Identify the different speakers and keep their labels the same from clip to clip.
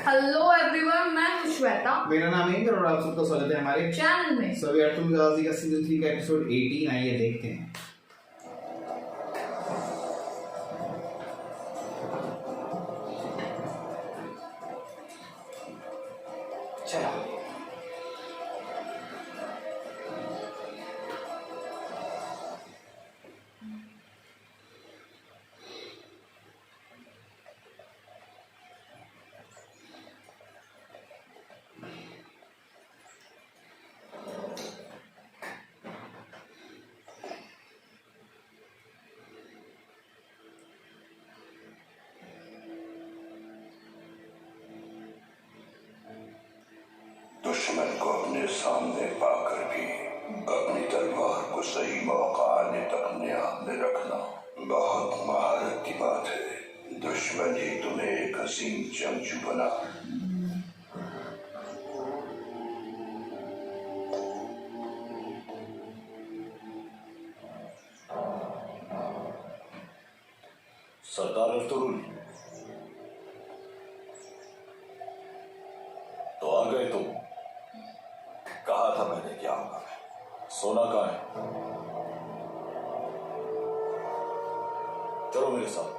Speaker 1: Hello everyone, मैं हूं श्वेता।
Speaker 2: मेरा नाम इंद्र और आप सबका स्वागत है हमारे
Speaker 1: चैनल में।
Speaker 2: सभी अर्तुल गाजी का सीजन 3 का एपिसोड 18 आइए देखते हैं। चलो
Speaker 3: दुश्मन को अपने सामने पाकर भी अपनी तलवार को सही मौका आने तक निगाह में रखना बहुत महारत की बात है। दुश्मन ही तुम्हें एक हसीन जंगजू बना।
Speaker 4: सरदार अर्तुल, तो आ गए तुम। कहा था मैंने क्या आऊंगा मैं। सोना कहाँ है? चलो मेरे साथ।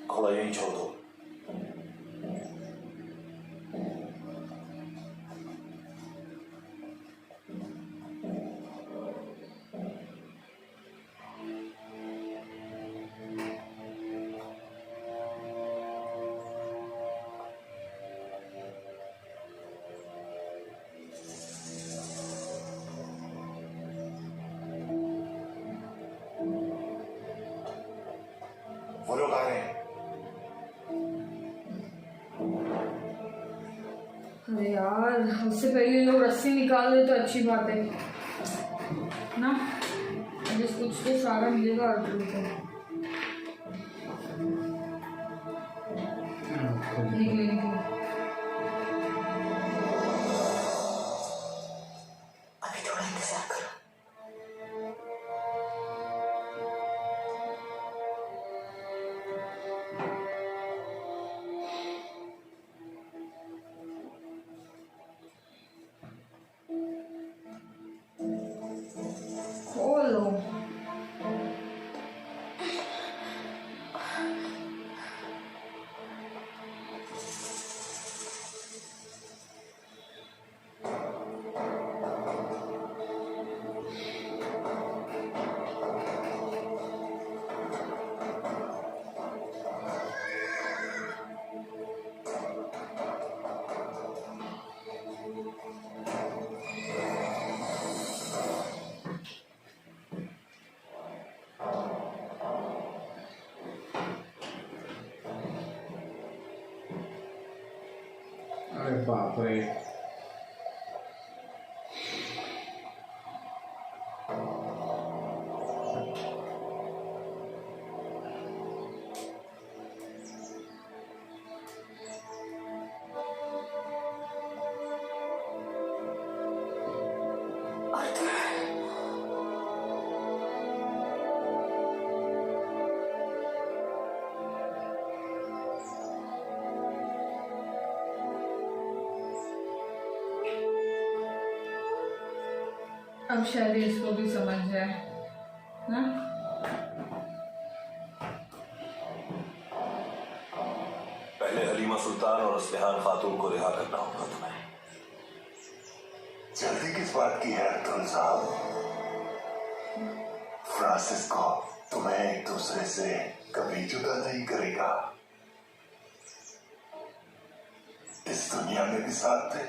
Speaker 4: घोड़ा यहीं छोड़ दो। वो लोग आ रहे हैं।
Speaker 1: अरे यार, उससे पहले लोग रस्सी निकाल दे तो अच्छी बात है ना। जिस कुछ तो सारा मिलेगा अर्जुन को। निकले निकले।
Speaker 5: अभी थोड़ा इंतजार करो।
Speaker 1: खोलो।
Speaker 2: अरे बाप रे,
Speaker 1: अब शायद इसको भी समझ जाए ना।
Speaker 4: पहले हलीमा सुल्तान और असलिहान खातून को रिहा करना होगा तुम्हें।
Speaker 3: जल्दी किस बात की है अब्दुल साहब? फ्रांसिस्को तुम्हें एक दूसरे से कभी जुदा नहीं करेगा। इस दुनिया में भी साथ थे।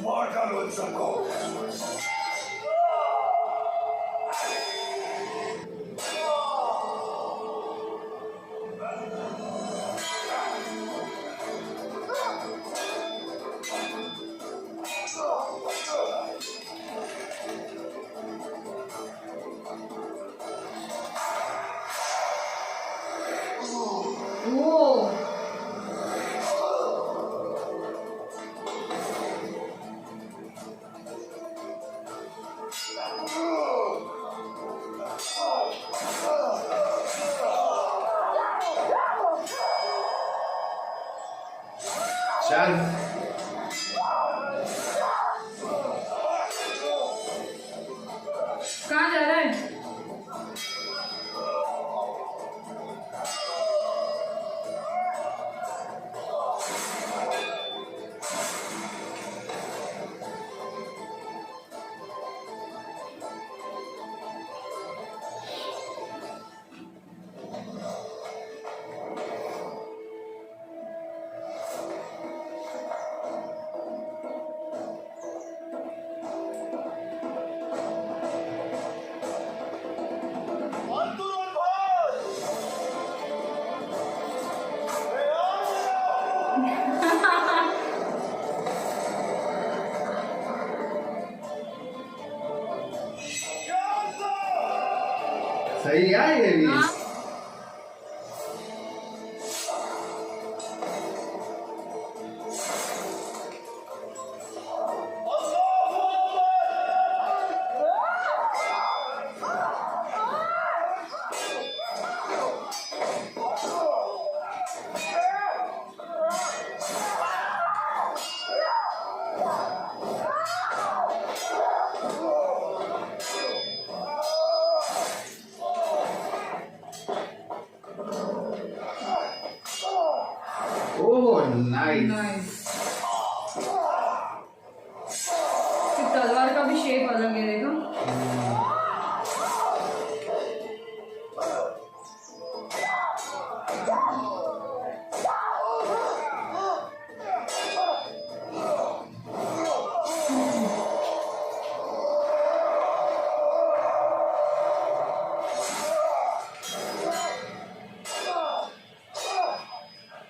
Speaker 3: मार डालो इन सबको।
Speaker 1: वो
Speaker 2: चल
Speaker 1: कहाँ जा रहा है?
Speaker 2: सही है ये भी।
Speaker 1: हाँ।
Speaker 2: Oh nice.
Speaker 1: नाइस। तलवार का भी शेप अलग है, देखो।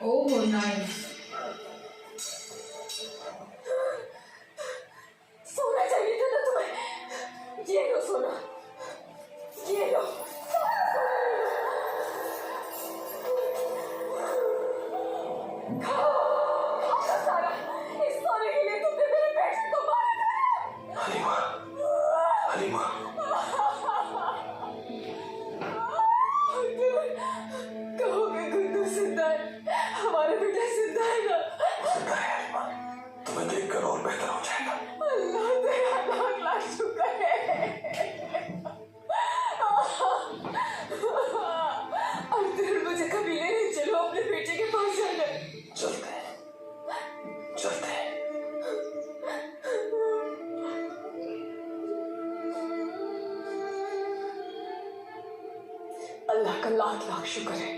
Speaker 1: Oh nice.
Speaker 5: सोना चाहिए था ना तुम्हें। ये लो सोना, ये लो। खाओ, खाओ सारा। इस सोने के लिए तुमने मेरे बेटे को मारा।
Speaker 4: हलीमा, हलीमा,
Speaker 5: कहोगे गुड्डू जिंदा है, हमारा बेटा जिंदा है ना?
Speaker 4: जिंदा है हलीमा। तुम्हें देखकर और बेहतर हो जाएगा।
Speaker 5: अल्लाह तेरा लाख लाख शुक्र है। अब फिर मुझे कभी नहीं, चलो अपने बेटे के पास जाना।
Speaker 4: चलते हैं, चलते हैं।
Speaker 5: अल्लाह का लाख लाख शुक्र है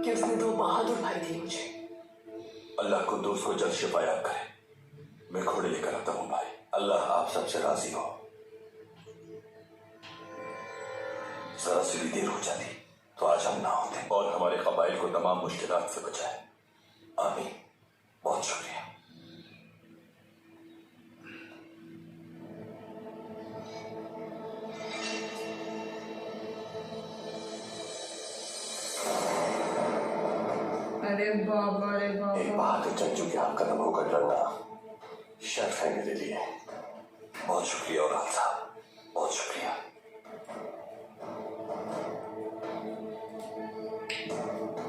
Speaker 5: कि उसने दो बहादुर भाई दिए मुझे।
Speaker 4: अल्लाह को दोस्त को जल्द शिफायाब करे। मैं घोड़े लेकर आता हूँ भाई। अल्लाह आप सबसे राजी हो। जरा सी भी देर हो जाती तो आज हम ना होते और हमारे कबाइल को तमाम मुश्किलात से बचाए। आमीन। बहुत शुक्रिया।
Speaker 1: अरे बाबा रे
Speaker 4: एक
Speaker 1: बाबा।
Speaker 4: बहादुर जंजू के हाथ कदम होकर लड़ना शर्फ है मेरे लिए। बहुत शुक्रिया उराल साहब, बहुत शुक्रिया।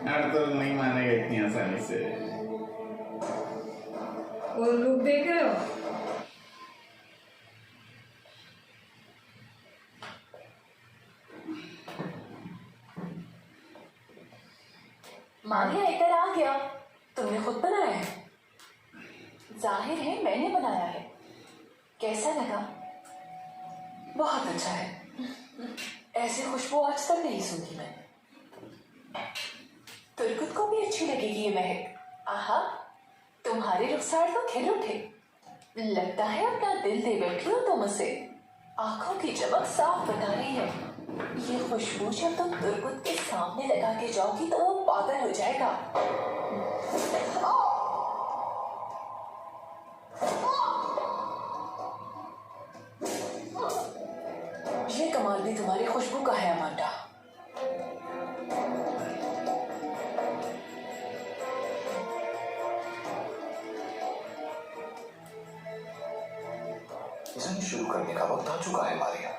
Speaker 2: यार तो नहीं मानेगा इतनी आसानी से।
Speaker 1: और लोग देख रहे हो?
Speaker 5: मानिया इधर आ गया। तुमने खुद बनाया है? जाहिर है मैंने बनाया है। कैसा लगा? बहुत अच्छा है। ऐसी खुशबू आज तक नहीं सुनी मैं। तुर्कुत को भी अच्छी लगेगी ये महक। आहा, तुम्हारे रुखसार तो खिल उठे। लगता है अपना दिल दे बैठी हो तुम उसे। आंखों की चमक साफ बता रही है। ये खुशबू जब तुम तुर्कुत के सामने लगा के जाओगी तो वो पागल हो जाएगा। ये कमाल भी तुम्हारी खुशबू का है अमांडा।
Speaker 4: इसे शुरू करने का वक्त आ चुका है मारिया।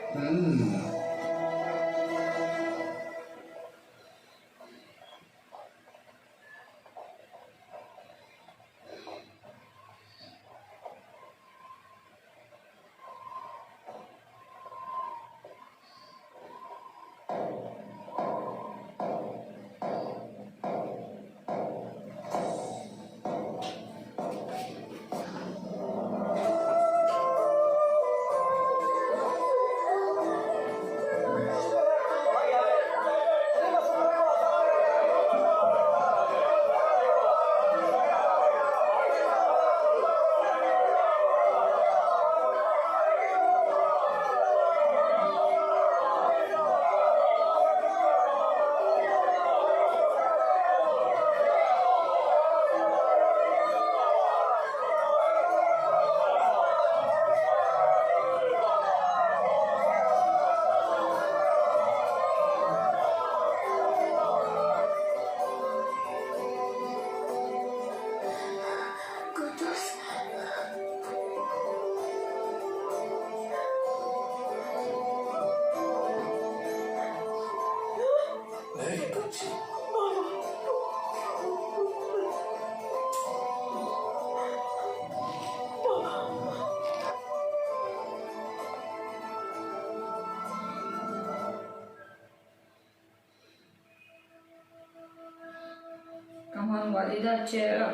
Speaker 1: कमान वालिदा चेहरा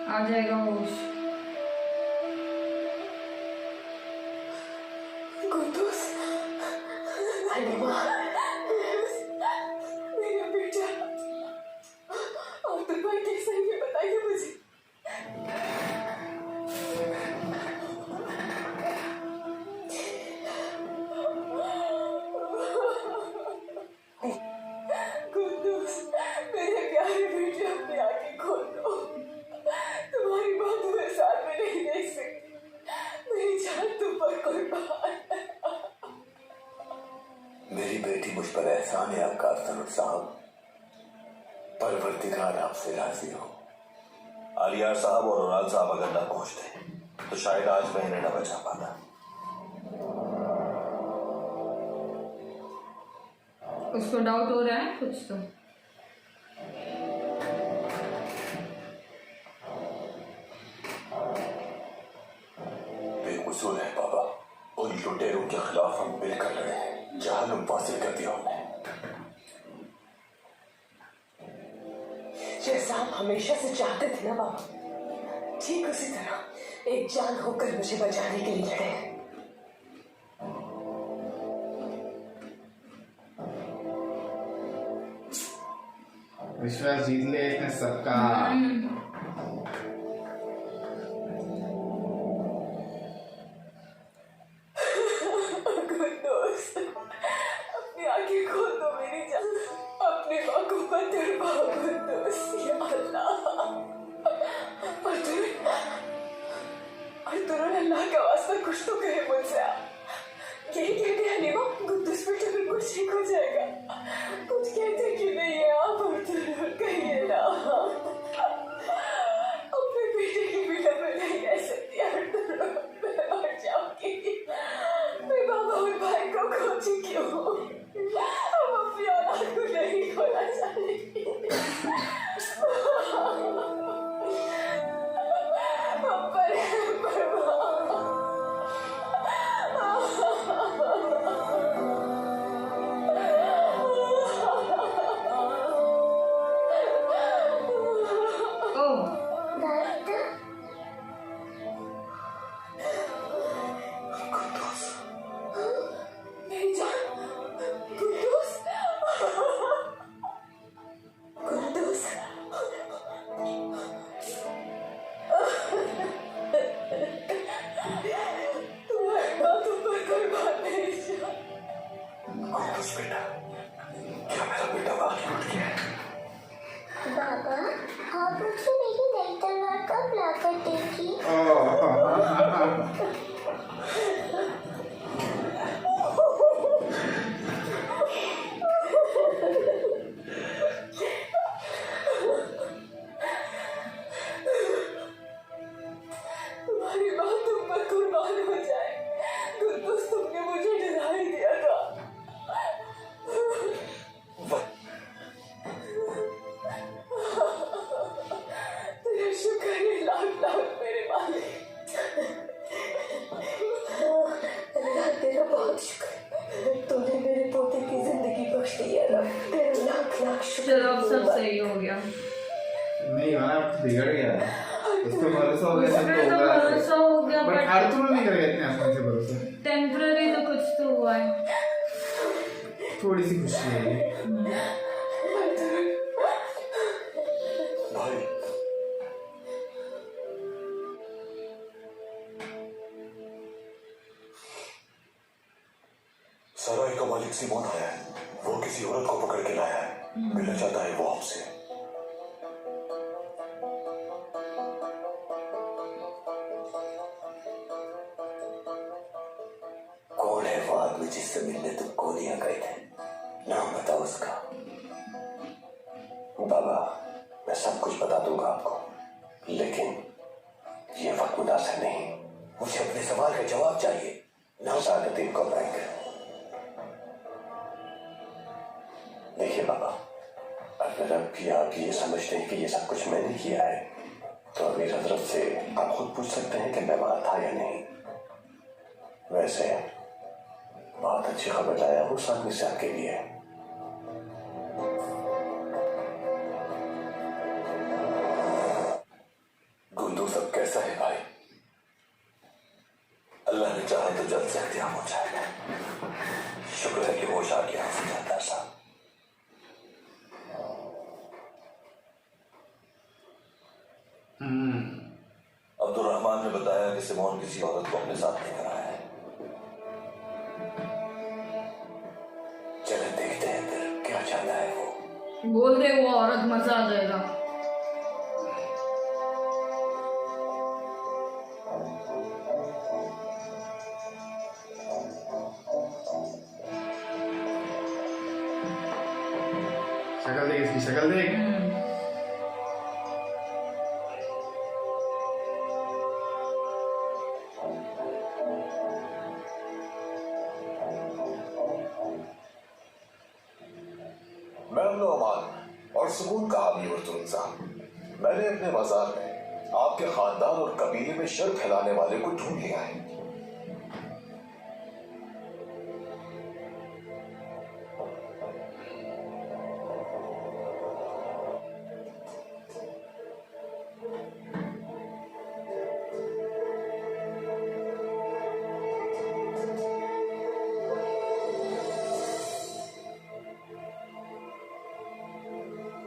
Speaker 1: आ जाएगा होश।
Speaker 5: कुद्दूस, हलीमा, मेरा बेटा। और तुम भाई कैसा है ये बताइए मुझे। कुद्दूस, मेरे प्यारे बेटे, अपनी आंखें खोल दो। तुम्हारी माँ तुम्हें साथ में नहीं देख सकती। मेरी जान तुम पर कुर्बान।
Speaker 4: मेरी बेटी मुझ पर एहसान है आपका अफसर साहब। परवरदिगार आपसे राजी हो। आलियार साहब और उराल साहब अगर न पहुंचते तो शायद आज मैं इन्हें न बचा पाता।
Speaker 1: उसको डाउट हो रहा है कुछ तो।
Speaker 4: बेकसूर है बाबा। उन लुटेरों के खिलाफ हम मिलकर लड़े हैं। जहन्नुम वासिल कर दिया उन्हें।
Speaker 5: जैसा आप हमेशा से चाहते थे ना बाबा, ठीक उसी तरह एक जान होकर मुझे बचाने के लिए लड़े।
Speaker 2: विश्वास जीत ले इसने सबका।
Speaker 5: कुद्दूस, अपनी आंखें खोल दो मेरी जान। अपने माँ को मत तड़पाओ कुद्दूस, या अल्लाह। और अल्लाह का वास्ता कुछ तो कहे मुझसे। यही कहते हैं हलीमा, कुद्दूस बेटा बिल्कुल ठीक हो जाएगा। कुछ कहते क्यों नहीं है आप? और कहिए ना।
Speaker 4: कुछ बेटा, क्या मेरा बेटा वाकई उठ गया है?
Speaker 6: बाबा आप मुझे मेरी नई तलवार कब लाकर देंगी?
Speaker 5: तुम्हारी बात तुम पर कुर्बान हो जाए। कुद्दूस तुमने मुझे डरा ही दिया था। तेरा शुक्र है लाख लाख मेरे मालिक।
Speaker 6: अल्लाह तेरा बहुत शुक्र, तूने मेरे पोते की जिंदगी बख्श दी है रब, तेरा लाख लाख शुक्र।
Speaker 1: चलो अब सब सही हो गया।
Speaker 2: नहीं यार अब तो बिगड़ गया है। उसको भरोसा हो गया,
Speaker 1: उस
Speaker 2: सब
Speaker 1: पे
Speaker 2: तो
Speaker 1: तो
Speaker 2: होगा।
Speaker 1: भरोसा हो गया,
Speaker 2: बट
Speaker 1: बट
Speaker 2: हर तुम नहीं करेगा इतने आसानी से भरोसा।
Speaker 1: टेम्पररी तो कुछ तो हुआ है।
Speaker 2: थोड़ी सी खुशी है ये।
Speaker 4: भाई, सराय का मालिक सिमोन आया है। वो किसी औरत को पकड़ के लाया है। मिलना चाहता है वो आपसे।
Speaker 3: कौन है वो आदमी जिससे मिलने तुम गोलियां गए थे? नाम बताओ उसका। बाबा, मैं सब कुछ बता दूंगा आपको, लेकिन ये वक्त मुनासिब नहीं। मुझे अपने सवाल का जवाब चाहिए। नौसादुद्दीन को बैंक। देखिए बाबा, अगर अब भी आप ये समझते हैं कि ये सब कुछ मैंने किया है, तो अमीर हजरत से आप खुद पूछ सकते हैं कि मैं वहां था या नहीं। वैसे बहुत अच्छी खबर लाया हूँ उस आदमी से आपके लिए।
Speaker 4: गुंदू सब कैसा है भाई? अल्लाह ने चाहा तो जल्द से एहतियाम हो जाएगा। शुक्र है कि होश आ गया सिकंदर साहब। अब्दुल रहमान ने बताया कि सिमोन किसी औरत को अपने साथ लेकर आया है।
Speaker 3: चलो देखते हैं फिर क्या चाहता है वो।
Speaker 1: बोल दे वो औरत, मजा आ जाएगा।
Speaker 2: शक्ल देख इसकी, शक्ल देख।
Speaker 4: मैं अमन अमान और सुकून का हामी अर्तुल साहब। मैंने अपने बाजार में आपके खानदान और कबीले में शर फैलाने वाले को ढूंढ लिया है।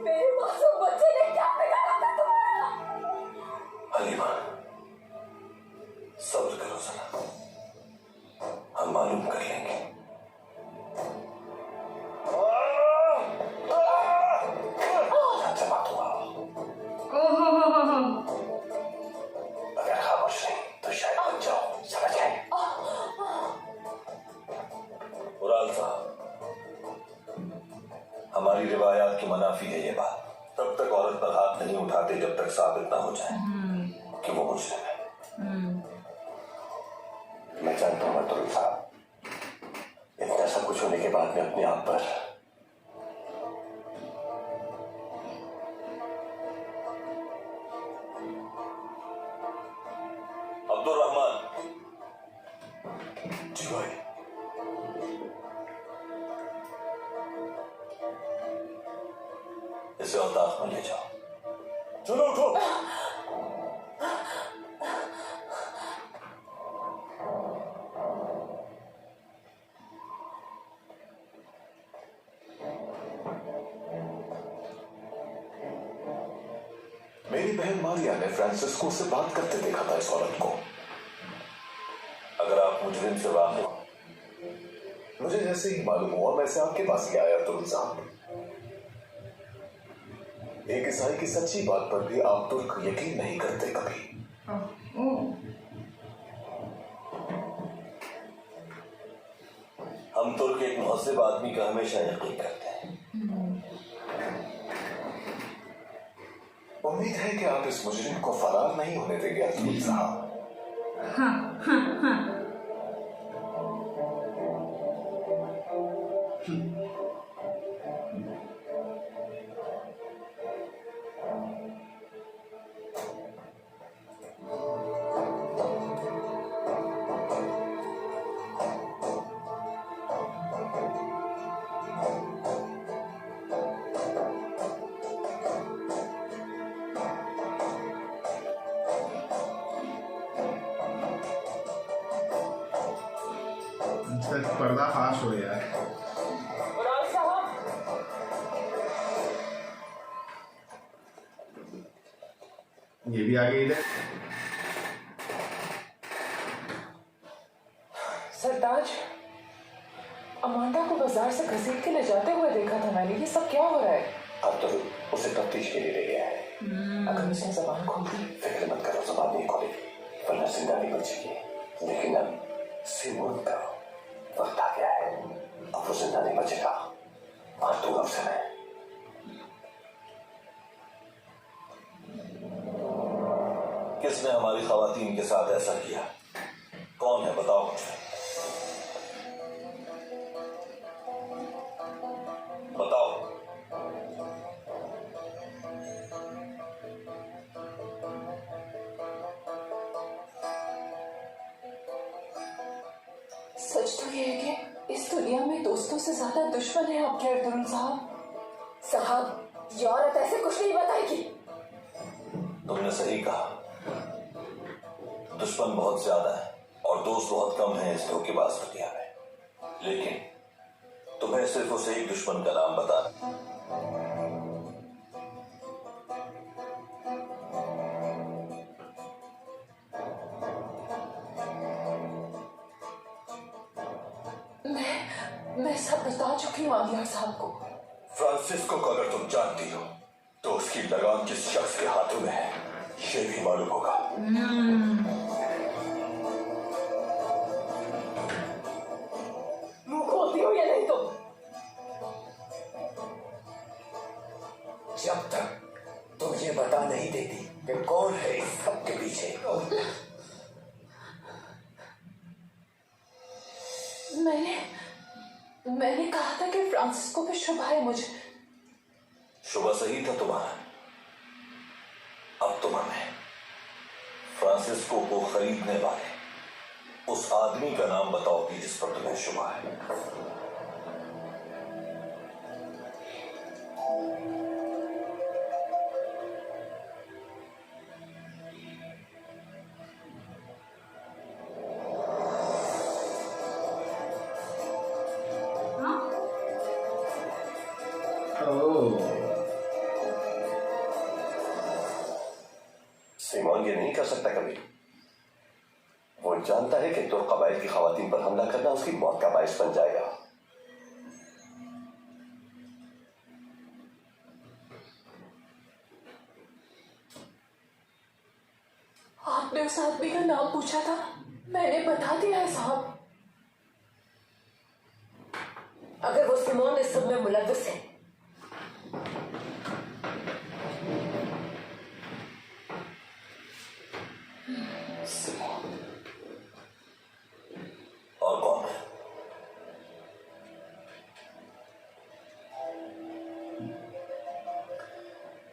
Speaker 5: मेरे मासूम बच्चे ने क्या बिगाड़ा था तुम्हारा?
Speaker 4: हलीमा, सब्र करो जरा, हम मालूम कर लेंगे। जमा हुआ,
Speaker 1: ओहो,
Speaker 4: अगर खामोश नहीं तो शायद बच जाओ, समझ गए? उराल साहब, हमारी रिवायात की मनाफी है ये बात। तब तक औरत पर हाथ नहीं उठाते जब तक साबित ना हो जाए कि वो मुजरिम है।
Speaker 3: मैं जानता हूँ अर्तुल साहब, इतना सब कुछ होने के बाद में अपने आप पर
Speaker 4: अब्दुल रहमान। जी भाई। इसे औताफ में ले जाओ। चलो उठो। मेरी बहन मारिया ने फ्रांसिस्को से बात करते देखा था इस औरत को। अगर आप मुजरिम से वाकिफ हो, मुझे जैसे ही मालूम हुआ वैसे आपके पास ही आया तुर्क साहब। एक ईसाई की सच्ची बात पर भी आप तुर्क यकीन नहीं करते कभी।
Speaker 1: ओह,
Speaker 7: हम तुर्क एक मुहज्जिब आदमी का हमेशा यकीन करते हैं।
Speaker 4: उम्मीद है कि आप इस मुजरिम को फरार नहीं होने देंगे तुर्क साहब।
Speaker 2: पर्दा फाश हो यार। ये भी आ गई इधर।
Speaker 5: सरताज, अमांडा को बाजार से घसीट के ले जाते हुए देखा था मैंने। ये सब क्या हो रहा है?
Speaker 4: अब तो उसे तफ्तीश के लिए ले गया है।
Speaker 5: अगर उसने जबान खोल दी?
Speaker 4: फिक्र मत करो, जबान नहीं खोलेगी वरना जिंदा नहीं बचेगी। लेकिन अब सिमोन का वक्त आ गया है, अब वो जिंदा नहीं बचेगा और तू अब से मैं।
Speaker 7: किसने हमारी खवातीन के साथ ऐसा किया? कौन है, बताओ मुझे, बताओ।
Speaker 5: सच तो ये है कि इस दुनिया में दोस्तों से ज्यादा दुश्मन है आपके अर्दुल साहब।
Speaker 6: साहब, ये औरत ऐसे कुछ नहीं बताएगी।
Speaker 7: तुमने सही कहा, दुश्मन बहुत ज्यादा है और दोस्त बहुत कम है इस धोखेबाज दुनिया में। लेकिन तुम्हें सिर्फ उसे ही दुश्मन का नाम बता।
Speaker 5: मैं सब बता चुकी हूँ आलिया साहब को।
Speaker 7: फ्रांसिस्को को अगर तुम जानती हो तो उसकी लगाम किस शख्स के हाथों में है ये भी मालूम होगा।
Speaker 6: मुंह खोलती हो या नहीं तुम?
Speaker 4: जब तक तुम ये बता नहीं देती कि कौन है इस सब के पीछे।
Speaker 5: मैंने कहा था कि फ्रांसिस्को पे शुभ है मुझे।
Speaker 7: शुभ सही था तुम्हारा। अब तुम हमें फ्रांसिस्को को खरीदने वाले उस आदमी का नाम बताओ कि जिस पर तुम्हें शुभ है।
Speaker 4: सिमोन ये नहीं कर सकता कभी। वो जानता है कि तुर्क कबाइल की खवातीन पर हमला करना उसकी मौत का बायस बन जाएगा।
Speaker 5: आपने उस आदमी का नाम पूछा था, मैंने बता दिया है साहब।
Speaker 6: अगर वो सिमोन इस सब में मुलव्वस है,
Speaker 7: और कौन है?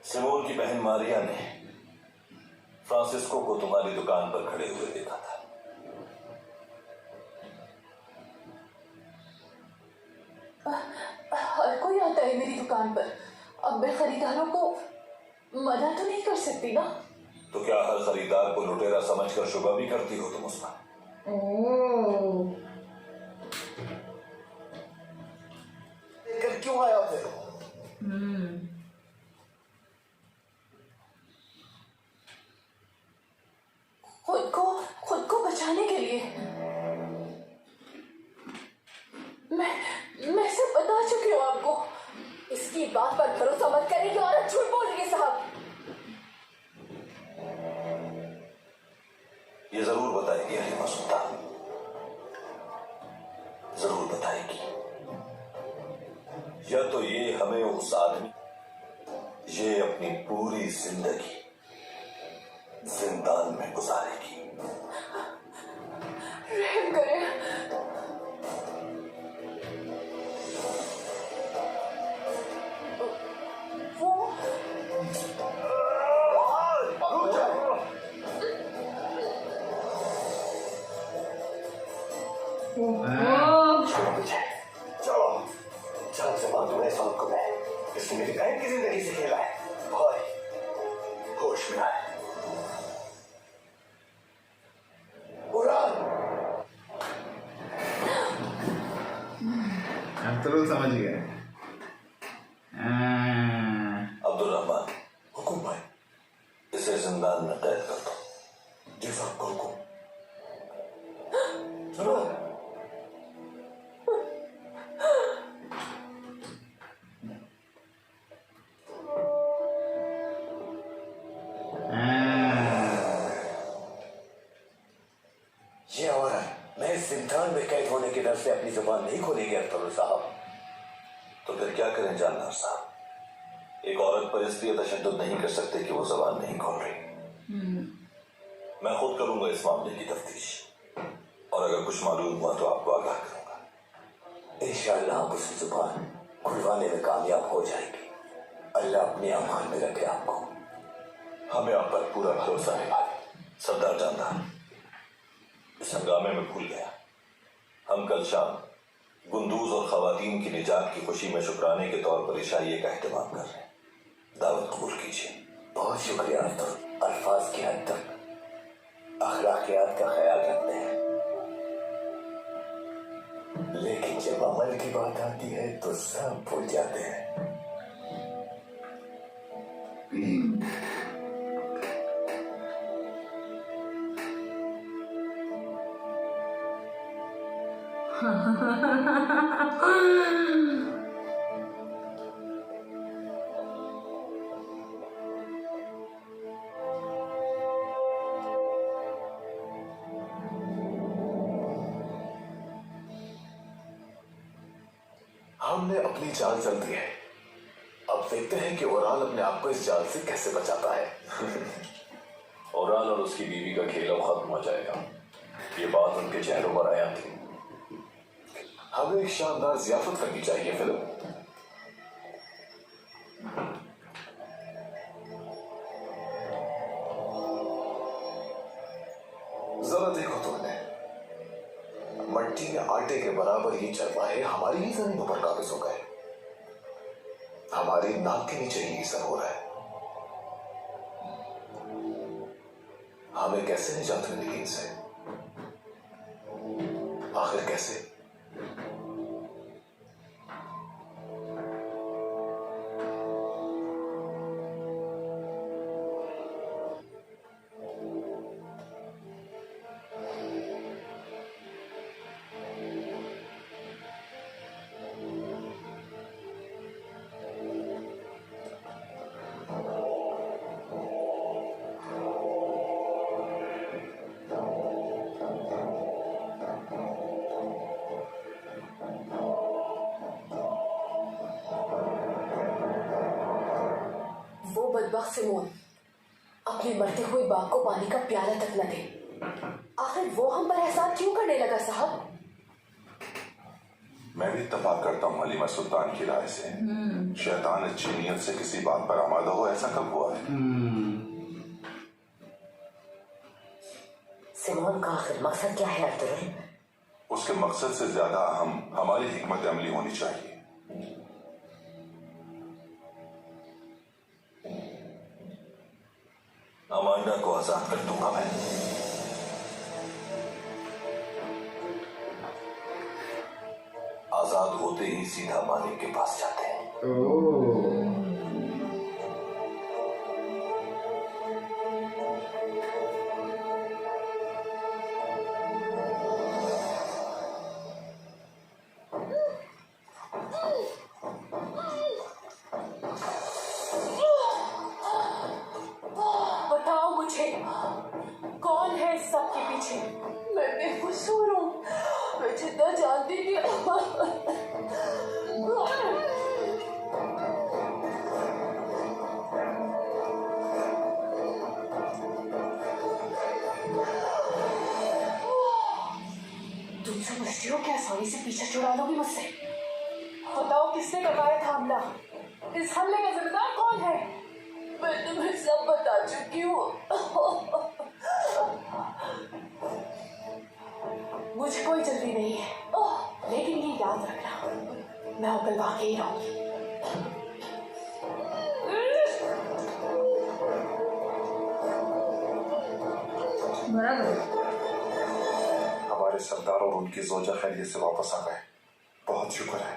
Speaker 7: सिमोन की बहन मारिया ने फ्रांसिस्को को तुम्हारी दुकान पर खड़े हुए देखा था।
Speaker 5: हर कोई आता है मेरी दुकान पर। अब मैं खरीदारों को मना तो नहीं कर सकती ना।
Speaker 7: तो क्या हर खरीदार को लुटेरा समझकर शुभ भी करती हो तुम उसका?
Speaker 1: ओह,
Speaker 4: लेकर क्यों आया फिर?
Speaker 5: खुद को बचाने के लिए। मैं
Speaker 7: या तो ये हमें उस आदमी, ये अपनी पूरी जिंदगी जिंदान में गुजारेगी।
Speaker 5: रहम करें। वो
Speaker 4: छोड़ो मुझे, चलो। जान से मार दूंगा इस औरत को मैं। इसने मेरी बहन की जिंदगी से खेला है। भाई होश में आए। उड़ान।
Speaker 2: अब तो लोग समझ गए।
Speaker 7: अब्दुल रहमान, हुकुम भाई, इसे जिंदान में कैद कर दो।
Speaker 4: जैसा आपका हुकुम। चलो। ये औरत मैं जिंदान में कैद होने के डर से अपनी जुबान नहीं खोलेगी अख्तर साहब।
Speaker 7: तो फिर क्या करें जानदार साहब? एक औरत पर इसलिए तशद्दुद नहीं कर सकते कि वो जबान नहीं खोल रही। मैं खुद करूंगा इस मामले की तफ्तीश, और अगर कुछ मालूम हुआ तो आपको आगाह करूंगा।
Speaker 4: इंशाअल्लाह आप उसकी जुबान खुलवाने में कामयाब हो जाएगी। अल्लाह अपने अमान में रखे आपको।
Speaker 7: हमें आप पर पूरा भरोसा है भाई। सरदार जानदार, इस हंगामे में भूल गया, हम कल शाम गुंदूज और खवातीन की निजात की खुशी में शुक्राने के तौर पर इशाइये का एहतमाम कर रहे हैं। दावत कबूल कीजिए।
Speaker 4: बहुत शुक्रिया। तो अल्फाज की हद तक अखलाकियात का ख्याल रखते हैं, लेकिन जब अमल की बात आती है तो सब भूल जाते हैं। हमने अपनी जान चल दी है, अब देखते हैं कि ओराल अपने आप को इस जाल से कैसे बचाता है।
Speaker 7: ओराल और उसकी बीवी का खेल अब खत्म हो जाएगा। ये बात उनके चेहरों पर आया थी।
Speaker 4: हमें एक शानदार जियाफत करनी चाहिए फिल्म। जरा देखो तुमने, मट्टी में आटे के बराबर ये चरवाहे हमारी ही जमीनों पर काबिज हो गए। हमारी नाक के नीचे ही सब हो रहा है। हमें कैसे निजात मिलेगी इनसे? आखिर कैसे?
Speaker 5: बदबख्त सिमोन अपने मरते हुए बाप को पानी का प्याला तक न दे। आखिर वो हम पर एहसान क्यों करने लगा साहब?
Speaker 3: मैं भी इत्तेफाक करता हूँ हलीमा सुल्तान की राय से। शैतान अच्छी नीयत से किसी बात पर आमादा हो, ऐसा कब हुआ है?
Speaker 6: सिमोन का आखिर मकसद क्या है अब्दुल?
Speaker 3: उसके मकसद से ज्यादा अहम हमारी हिकमत अमली होनी चाहिए।
Speaker 7: अमाइना को आजाद कर दूंगा मैं। आजाद होते ही सीधा मालिक के पास जाते हैं।
Speaker 5: बताओ मुझे कौन है इस सब के पीछे? मैं बेकसूर हूँ, मैं जितना जानती थी। आसानी से पीछे छुड़ा लोगी मुझसे? बताओ किसने करवाया था हमला? इस हमले का जिम्मेदार कौन है? मैं तुम्हें सब बता चुकी हूँ। मुझे कोई जल्दी नहीं है, लेकिन ये याद रखना, मैं उगलवा के ही रहूंगी।
Speaker 1: बराबर।
Speaker 4: हमारे सरदार और उनकी जोजा खैरियत से वापस आ गए, बहुत शुक्र है।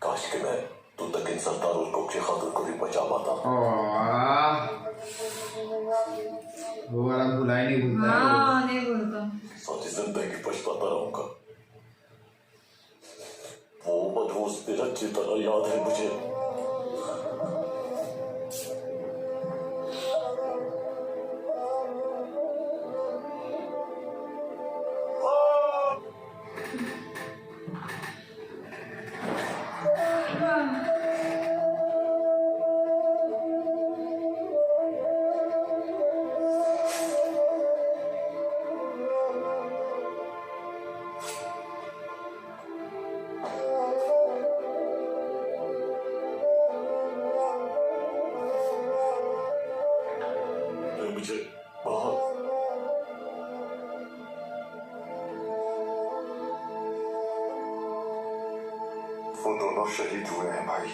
Speaker 7: काश कि मैं तुम तक इन सरदार और कुक की खातिर को भी बचा पाता।
Speaker 2: वो वाला भुला ही नहीं भूलता है
Speaker 1: हाँ नहीं बोलता।
Speaker 7: सारी जिंदगी पछताता रहूंगा। वो मधुस दिन अच्छी तरह याद है मुझे। मुझे बहुत
Speaker 4: वो दोनों शहीद हुए हैं भाई,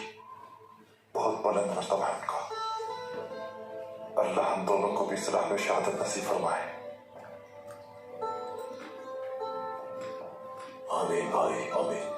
Speaker 4: बहुत बुलंद मर्तबा है उनका। अल्लाह हम दोनों को भी सलाह में शहादत नसीब फरमाए।
Speaker 7: आमीन भाई, आमीन।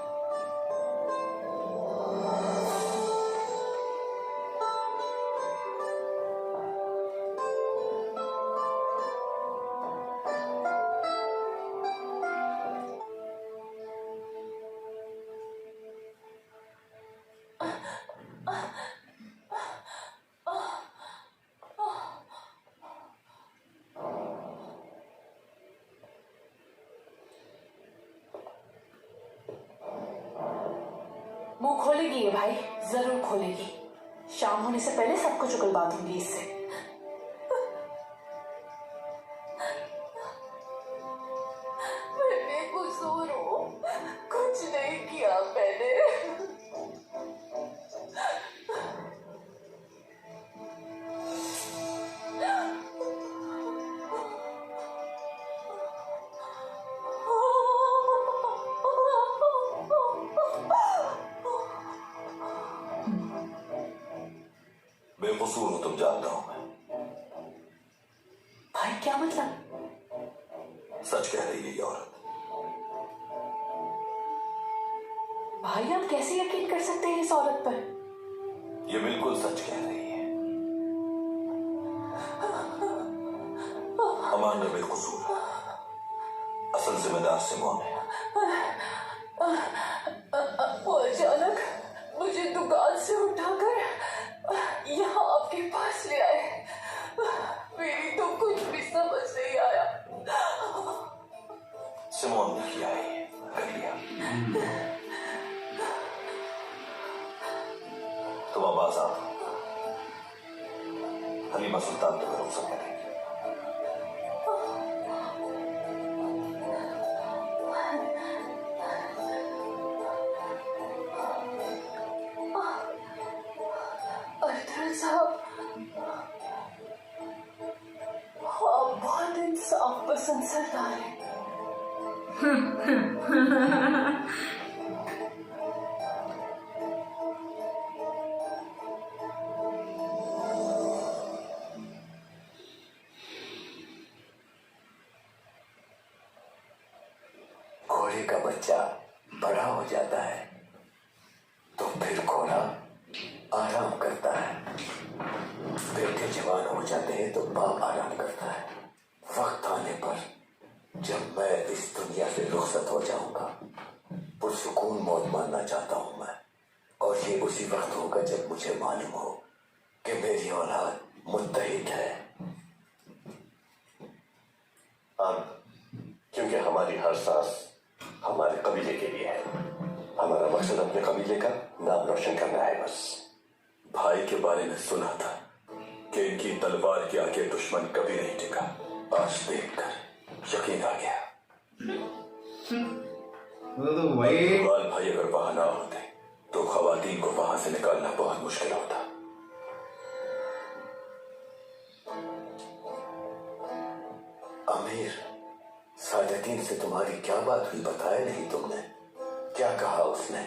Speaker 5: मुंह खोलेगी ये भाई, जरूर खोलेगी। शाम होने से पहले सब कुछ उगलवा दूंगी इससे। मैं बेकसूर हूँ, कुछ नहीं किया मैंने।
Speaker 7: बेकसूर हूं, तुम जानता हूं मैं।
Speaker 5: भाई क्या मतलब?
Speaker 7: सच कह रही है ये औरत।
Speaker 5: भाई आप कैसे यकीन कर सकते हैं इस औरत पर?
Speaker 7: ये बिल्कुल सच कह रही है। अमान ने बेकसूर है, असल जिम्मेदार सिमोन है।
Speaker 5: वो अचानक मुझे दुकान से उठाकर यहाँ आपके पास ले आए। मेरी तो कुछ भी समझ नहीं आया।
Speaker 7: सिमोन ने किया है, कर लिया। तुम अब आजाद हो। हलीमा सुल्तान तुम्हें रुखसत करेगी।
Speaker 5: अर्थर साहब, आप बहुत इंसाफ पसंद सरदार हैं।
Speaker 4: घोड़े का बच्चा बड़ा हो जाता है तो फिर घोड़ा आराम करता है। बेटे जवान हो जाते हैं तो बाप आराम करता है। वक्त आने पर जब मैं इस दुनिया से रुखसत हो जाऊंगा, पुरसुकून मौत मानना चाहता हूं मैं। और ये उसी वक्त होगा जब मुझे मालूम हो कि मेरी औलाद मुत्तहिद है। अब क्योंकि हमारी हर सांस हमारे कबीले के लिए है, हमारा मकसद अपने कबीले का नाम रोशन करना है बस। भाई के बारे में सुना था
Speaker 7: कि इनकी तलवार के आगे दुश्मन कभी नहीं टिका। आज देखकर यकीन आ गया।
Speaker 2: वो तो वही
Speaker 7: इकबाल भाई अगर वहां ना होते तो खवातीन को वहां से निकालना बहुत मुश्किल होता।
Speaker 4: अमीर, सादतीन से तुम्हारी क्या बात हुई, बताया नहीं तुमने? क्या कहा उसने?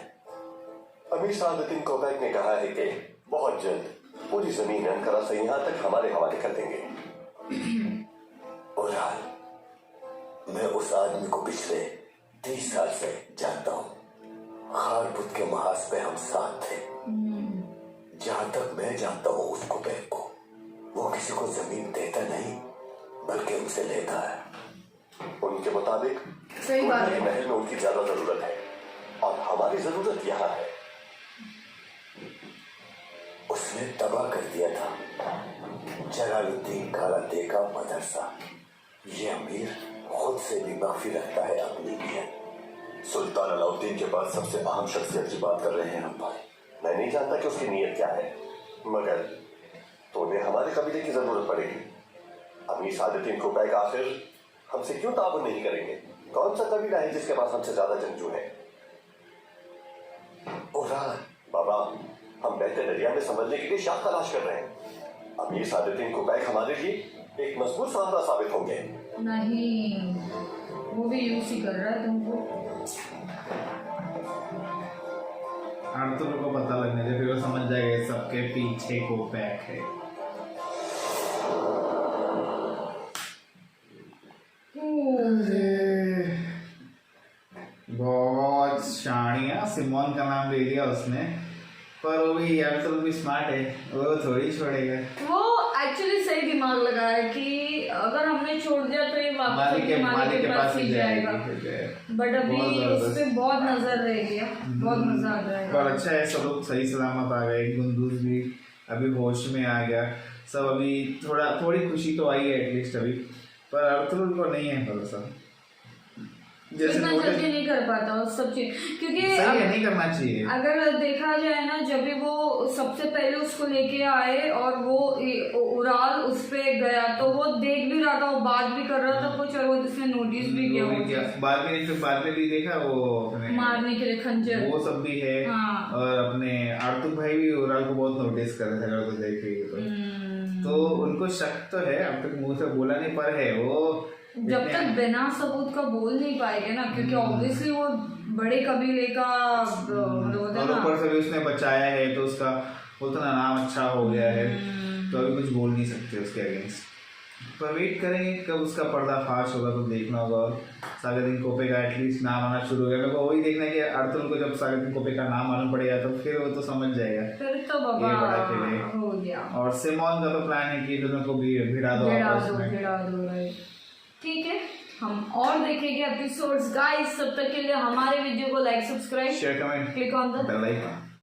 Speaker 8: अमीर सादुद्दीन कोबैक ने कहा है कि बहुत जल्द पूरी जमीन अंकारा से यहाँ तक हमारे हवाले कर देंगे।
Speaker 4: उराल, मैं उस आदमी को पिछले 30 साल से जानता हूँ। खारपुत के महाज पे हम साथ थे। जहां तक मैं जानता हूँ उस कोबैक को, वो किसी को जमीन देता नहीं बल्कि उनसे लेता है।
Speaker 8: उनके मुताबिक
Speaker 1: सही बात है।
Speaker 8: महल में उनकी ज्यादा जरूरत है और हमारी जरूरत यहाँ है।
Speaker 4: उसने तबाह कर दिया था जलालुद्दीन कालाते का मदरसा। ये अमीर खुद से भी माफी रखता है अपनी नीयत।
Speaker 7: सुल्तान अलाउद्दीन के पास सबसे अहम शख्सियत की बात कर रहे हैं हम भाई।
Speaker 8: मैं नहीं जानता कि उसकी नीयत क्या है, मगर तो उन्हें हमारे कबीले की जरूरत पड़ेगी। अमीर सादुद्दीन कोबैक आखिर हमसे क्यों ताबन नहीं करेंगे? कौन सा कबीला है जिसके पास हमसे ज्यादा जंगजू है?
Speaker 4: उराल,
Speaker 8: बाबा, हम बहते दरिया में समझने के लिए शाख तलाश कर रहे हैं। अमीर सादुद्दीन कोबैक हमारे लिए एक मजबूत सहारा साबित होंगे।
Speaker 1: नहीं, वो भी यूज ही कर रहा है तुमको।
Speaker 2: आर्तुर को पता लगने से फिर वो समझ जाएगा सबके पीछे कोबैक है। बहुत शानी है। सिमोन का नाम ले लिया उसने, पर वो भी आर्तुर भी स्मार्ट है, वो थोड़ी छोड़ेगा।
Speaker 1: वो एक्चुअली सही दिमाग लगाया कि अगर हमने छोड़ दिया तो ये वापस मालिक के पास ही जाएगा। बट अभी उस पे बहुत नजर रहेगी, बहुत मजा आ जाएगा।
Speaker 2: और अच्छा है सब लोग सही सलामत आ गए। गुंदूज भी अभी होश में आ गया। सब अभी थोड़ी खुशी तो आई है एटलीस्ट अभी, पर आर्तुर को नहीं है भरोसा। जैसे
Speaker 1: इतना जल्दी नहीं कर पाता वो सब चीज, क्योंकि
Speaker 2: सही है, नहीं करना चाहिए।
Speaker 1: अगर देखा जाए ना, जब भी वो सबसे पहले उसको लेके आए और वो उराल उस पे गया तो वो देख भी रहा था, वो बात भी कर रहा था कुछ, और वो जिसने नोटिस भी किया
Speaker 2: बाद में भी देखा वो अपने
Speaker 1: मारने के लिए खंजर,
Speaker 2: वो सब भी है।
Speaker 1: हाँ।
Speaker 2: और अपने आर्तुर भाई भी उराल को बहुत नोटिस कर रहे थे अगर कुछ देख रही तो उनको शक तो है, अब तक मुंह से बोला नहीं, पर है वो
Speaker 1: जब तक बिना सबूत का बोल नहीं पाएंगे ना, क्योंकि ऑब्वियसली वो बड़े कबीले का
Speaker 2: और ऊपर से भी उसने बचाया है तो उसका उतना नाम अच्छा हो गया है, तो अभी कुछ बोल नहीं सकते उसके अगेंस्ट। पर वेट करेंगे कब उसका पर्दाफाश होगा तो देखना होगा। और सादुद्दीन कोपे का एटलीस्ट नाम आना शुरू हो गया। मेरे को वही देखना है कि आर्तुर को जब सादुद्दीन कोपे का नाम मालूम पड़ेगा तो फिर वो तो समझ जाएगा,
Speaker 1: फिर तो बाबा
Speaker 2: ये बड़ा खेल है।
Speaker 1: हो गया।
Speaker 2: और सिमोन का तो प्लान है कि दोनों को भी भिड़ा दो आपस में।
Speaker 1: भिड़ा दो राइट। ठीक है, हम और देखेंगे एपिसोड्स गाइस। तब तक के लिए हमारे वीडियो को like, subscribe,
Speaker 2: share, comment,
Speaker 1: click on the
Speaker 2: bell icon.